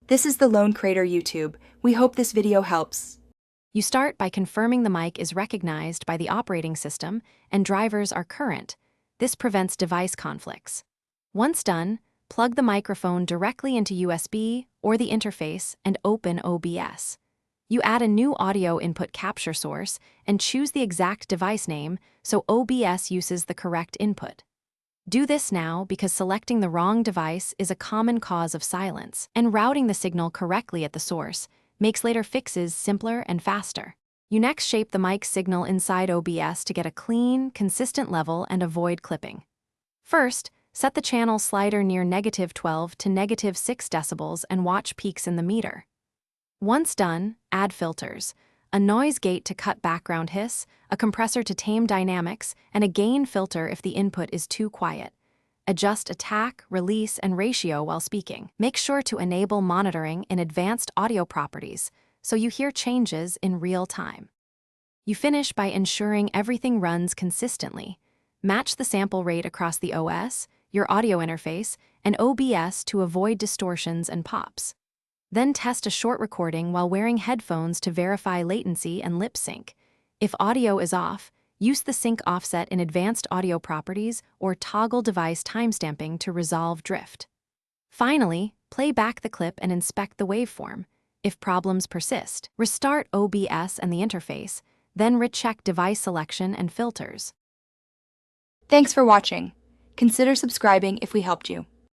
This is the Lone Crater YouTube. We hope this video helps. You start by confirming the mic is recognized by the operating system and drivers are current. This prevents device conflicts. Once done, plug the microphone directly into USB or the interface and open OBS. You add a new audio input capture source and choose the exact device name so OBS uses the correct input. Do this now because selecting the wrong device is a common cause of silence, and routing the signal correctly at the source makes later fixes simpler and faster. You next shape the mic signal inside OBS to get a clean, consistent level and avoid clipping. First, set the channel slider near -12 to -6 decibels and watch peaks in the meter. Once done, add filters, a noise gate to cut background hiss, a compressor to tame dynamics, and a gain filter if the input is too quiet. Adjust attack, release, and ratio while speaking. Make sure to enable monitoring in advanced audio properties so you hear changes in real time. You finish by ensuring everything runs consistently. Match the sample rate across the OS, your audio interface, and OBS to avoid distortions and pops. Then test a short recording while wearing headphones to verify latency and lip sync. If audio is off, use the sync offset in advanced audio properties or toggle device timestamping to resolve drift. Finally, play back the clip and inspect the waveform. If problems persist, restart OBS and the interface, then recheck device selection and filters. Thanks for watching. Consider subscribing if we helped you.